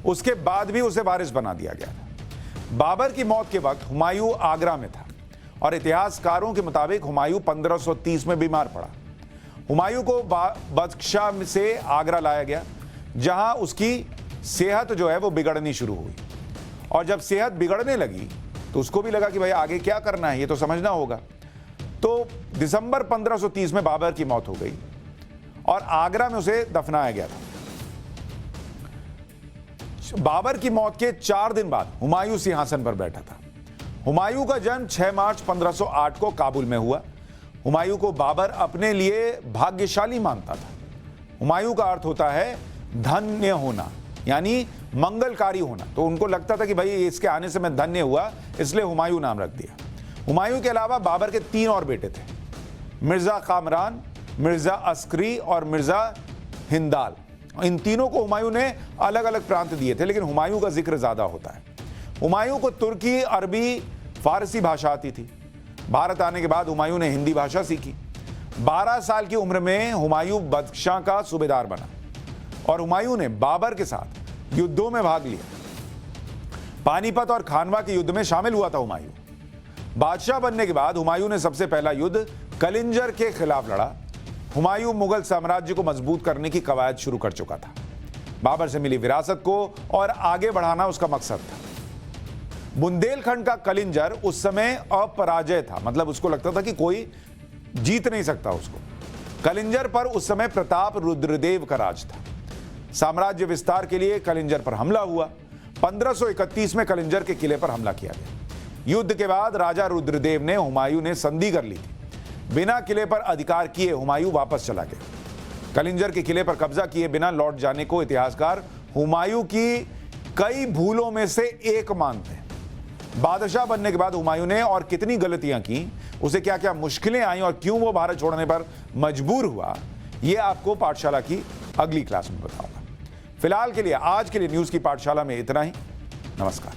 उसके बाद भी उसे वारिस बना दिया गया था। बाबर की मौत के वक्त हुमायूं आगरा में था और इतिहासकारों के मुताबिक हुमायूं 1530 में बीमार पड़ा। हुमायूं को बदख्शां से आगरा लाया गया, जहां उसकी सेहत जो है वो बिगड़नी शुरू हुई। और जब सेहत बिगड़ने लगी तो उसको भी लगा कि भाई आगे क्या करना है, ये तो समझना होगा। तो दिसंबर 1530 में बाबर की मौत हो गई और आगरा में उसे दफनाया गया था। बाबर की मौत के 4 दिन बाद हुमायूं सिंहासन पर बैठा था। हुमायूं का जन्म 6 मार्च 1508 को काबुल में हुआ। हुमायूं को बाबर अपने लिए भाग्यशाली मानता था। हुमायूं का अर्थ होता है धन्य होना, यानी मंगलकारी होना। तो उनको लगता था कि भाई इसके आने से मैं धन्य हुआ, इसलिए हुमायूं नाम रख दिया। हुमायूं के अलावा बाबर के 3 और बेटे थे, मिर्जा कामरान, मिर्जा अस्करी और मिर्जा हिंदाल। इन तीनों को हुमायूं ने अलग अलग प्रांत दिए थे, लेकिन हुमायूं का जिक्र ज्यादा होता है। हुमायूं को तुर्की, अरबी, फारसी भाषा आती थी। भारत आने के बाद हुमायूं ने हिंदी भाषा सीखी। 12 साल की उम्र में हुमायूं बदख्शां का सूबेदार बना और हुमायूं ने बाबर के साथ युद्धों में भाग लिया। पानीपत और खानवा के युद्ध में शामिल हुआ था हुमायूं। बादशाह बनने के बाद हुमायूं ने सबसे पहला युद्ध कलिंजर के खिलाफ लड़ा। हुमायूं मुगल साम्राज्य को मजबूत करने की कवायद शुरू कर चुका था। बाबर से मिली विरासत को और आगे बढ़ाना उसका मकसद था। बुंदेलखंड का कलिंजर उस समय अपराजय था, मतलब उसको लगता था कि कोई जीत नहीं सकता उसको। कलिंजर पर उस समय प्रताप रुद्रदेव का राज था। साम्राज्य विस्तार के लिए कलिंजर पर हमला हुआ। 1531 में कलिंजर के किले पर हमला किया गया। युद्ध के बाद राजा रुद्रदेव ने हुमायूं ने संधि कर ली थी। बिना किले पर अधिकार किए हुमायूं वापस चला गया। कलिंजर के किले पर कब्जा किए बिना लौट जाने को इतिहासकार हुमायूं की कई भूलों में से एक मानते हैं। बादशाह बनने के बाद हुमायूं ने और कितनी गलतियां की, उसे क्या क्या मुश्किलें आई और क्यों वो भारत छोड़ने पर मजबूर हुआ, ये आपको पाठशाला की अगली क्लास में बताऊंगा। फिलहाल के लिए आज के लिए न्यूज की पाठशाला में इतना ही। नमस्कार।